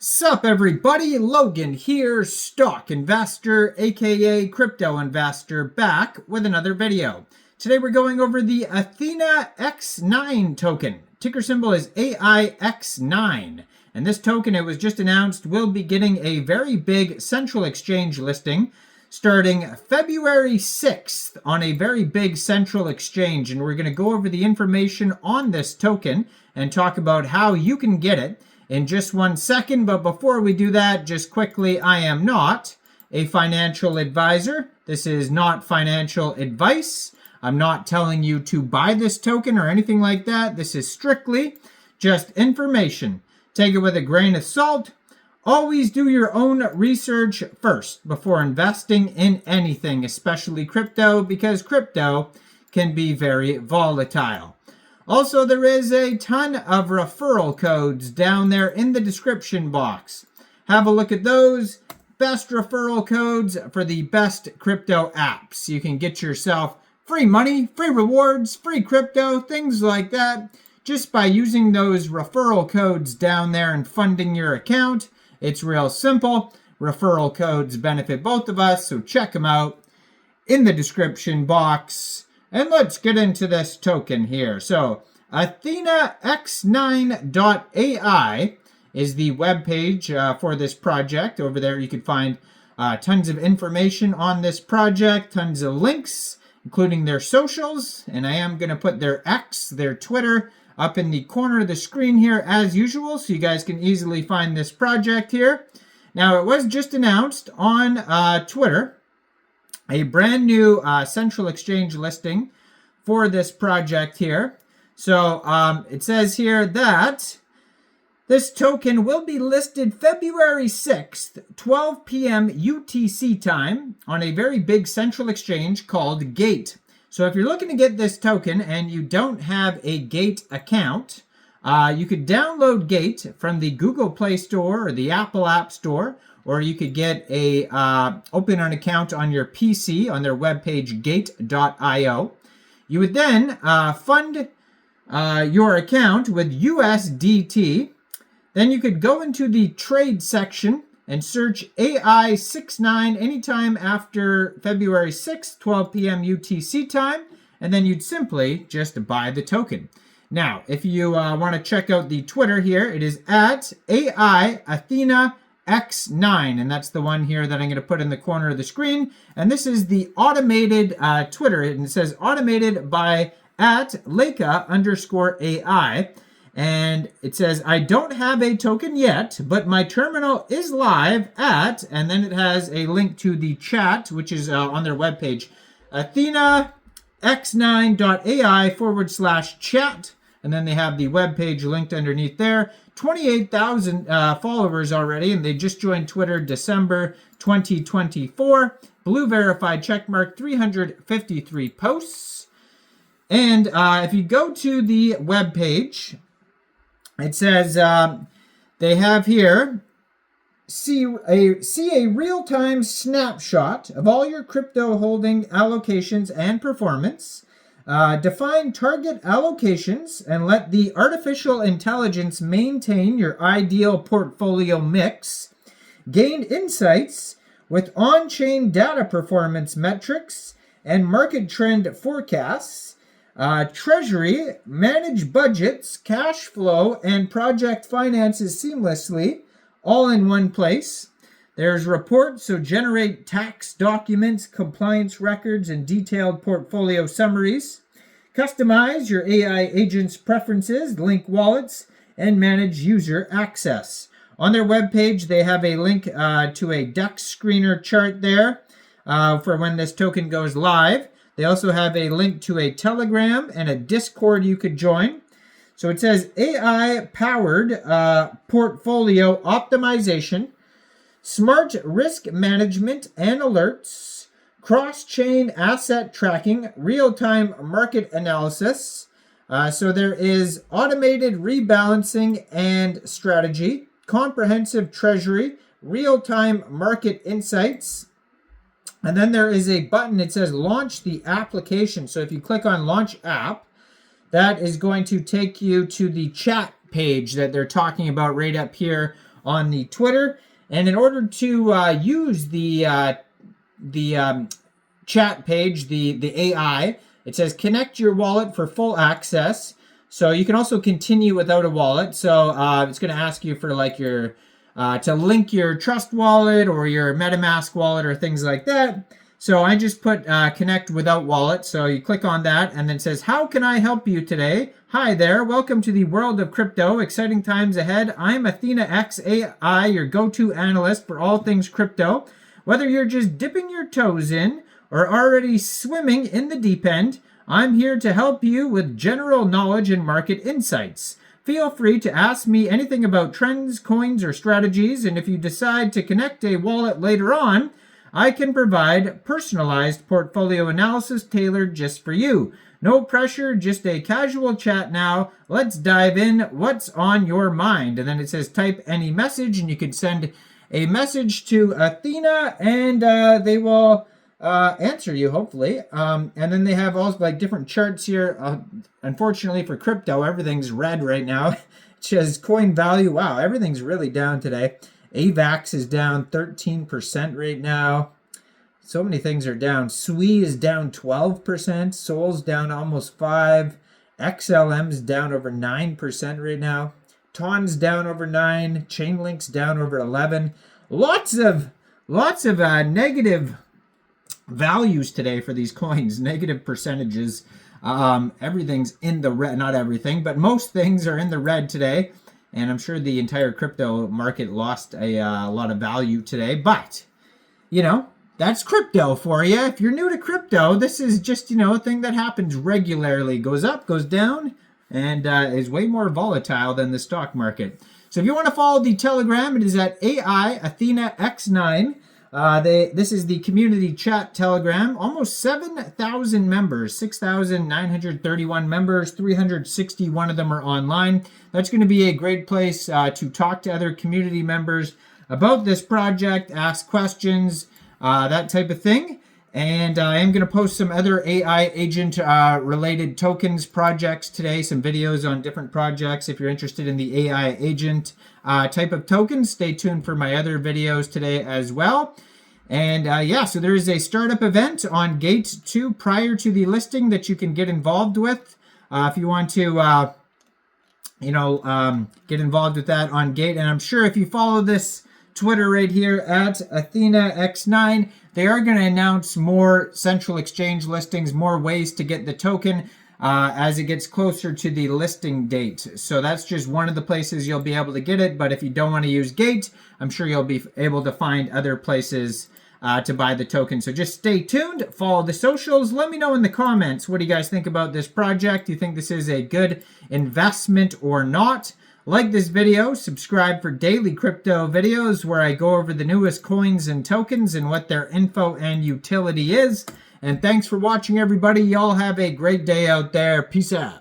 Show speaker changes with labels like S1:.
S1: Sup everybody, Logan here, stock investor aka crypto investor, back with another video. Today we're going over the ATHENAX9 token. Ticker symbol is AIX9. And this token, it was just announced, will be getting a very big central exchange listing starting February 6th on a very big central exchange. And we're going to go over the information on this token and talk about how you can get it in just 1 second. But before we do that, just quickly, I am not a financial advisor. This is not financial advice. I'm not telling you to buy this token or anything like that. This is strictly just information. Take it with a grain of salt. Always do your own research first before investing in anything, especially crypto, because crypto can be very volatile. Also, there is a ton of referral codes down there in the description box. Have a look at those. Best referral codes for the best crypto apps. You can get yourself free money, free rewards, free crypto, things like that, just by using those referral codes down there and funding your account. It's real simple. Referral codes benefit both of us, so check them out in the description box. And let's get into this token here. So ATHENAX9.ai is the webpage for this project. Over there you can find tons of information on this project, tons of links, including their socials. And I am going to put their X, their Twitter, up in the corner of the screen here as usual, so you guys can easily find this project here. Now, it was just announced on Twitter, a brand new central exchange listing for this project here. So it says here that this token will be listed February 6th, 12 p.m. UTC time on a very big central exchange called Gate. So if you're looking to get this token and you don't have a Gate account, you could download Gate from the Google Play Store or the Apple App Store, or you could get a open an account on your PC on their webpage gate.io. You would then fund your account with USDT. Then you could go into the trade section and search AIX9 anytime after February 6th, 12 p.m. UTC time, and then you'd simply just buy the token. Now, if you want to check out the Twitter here, it is at AIATHENAX9, and that's the one here that I'm going to put in the corner of the screen. And this is the automated Twitter, and it says automated by @Leica_AI. And it says, I don't have a token yet, but my terminal is live at, and then it has a link to the chat, which is on their webpage, ATHENAX9.ai/chat. And then they have the webpage linked underneath there. 28,000 followers already, and they just joined Twitter December 2024. Blue verified checkmark, 353 posts. And if you go to the webpage, it says they have here, see a real-time snapshot of all your crypto holding allocations and performance. Define target allocations and let the artificial intelligence maintain your ideal portfolio mix. Gain insights with on-chain data performance metrics and market trend forecasts. Treasury, manage budgets, cash flow, and project finances seamlessly, all in one place. There's reports, so generate tax documents, compliance records, and detailed portfolio summaries. Customize your AI agent's preferences, link wallets, and manage user access. On their webpage, they have a link to a DEX screener chart there for when this token goes live. They also have a link to a Telegram and a Discord you could join. So it says AI-powered portfolio optimization, smart risk management and alerts, cross-chain asset tracking, real-time market analysis. So there is automated rebalancing and strategy, comprehensive treasury, real-time market insights. And then there is a button that says launch the application. So if you click on launch app, that is going to take you to the chat page that they're talking about right up here on the Twitter. And in order to use the chat page, the AI, it says connect your wallet for full access. So you can also continue without a wallet. So it's going to ask you for like your to link your Trust wallet or your MetaMask wallet or things like that. So I just put connect without wallet. So you click on that and then it says, how can I help you today? Hi there. Welcome to the world of crypto. Exciting times ahead. I'm ATHENAX9, AI, your go-to analyst for all things crypto. Whether you're just dipping your toes in or already swimming in the deep end, I'm here to help you with general knowledge and market insights. Feel free to ask me anything about trends, coins, or strategies, and if you decide to connect a wallet later on, I can provide personalized portfolio analysis tailored just for you. No pressure, just a casual chat now. Let's dive in. What's on your mind? And then it says type any message, and you can send a message to Athena, and they will answer you, hopefully. And then they have also like different charts here. Unfortunately for crypto, everything's red right now. It says coin value. Wow, everything's really down today. AVAX is down 13% right now. So many things are down. SWE is down 12%. Sol's down almost 5%. XLM's down over 9% right now. TON's down over 9%. Chainlink's down over 11%. Lots of negative values today for these coins, negative percentages. Everything's in the red, not everything, but most things are in the red today. And I'm sure the entire crypto market lost a lot of value today. But, you know, that's crypto for you. If you're new to crypto, this is just, you know, a thing that happens regularly. Goes up, goes down, and is way more volatile than the stock market. So if you want to follow the Telegram, it is at AI ATHENAX9. This is the community chat Telegram. Almost 7,000 members, 6,931 members, 361 of them are online. That's going to be a great place to talk to other community members about this project, ask questions, that type of thing. And I am going to post some other AI agent related tokens projects today, some videos on different projects. If you're interested in the AI agent type of tokens, stay tuned for my other videos today as well. And yeah, so there is a startup event on Gate 2 prior to the listing that you can get involved with. If you want to, get involved with that on Gate. And I'm sure if you follow this Twitter right here at ATHENAX9, they are going to announce more central exchange listings, more ways to get the token as it gets closer to the listing date. So that's just one of the places you'll be able to get it. But if you don't want to use Gate, I'm sure you'll be able to find other places to buy the token. So just stay tuned, follow the socials. Let me know in the comments, what do you guys think about this project? Do you think this is a good investment or not? Like this video, subscribe for daily crypto videos where I go over the newest coins and tokens and what their info and utility is. And thanks for watching, everybody. Y'all have a great day out there. Peace out.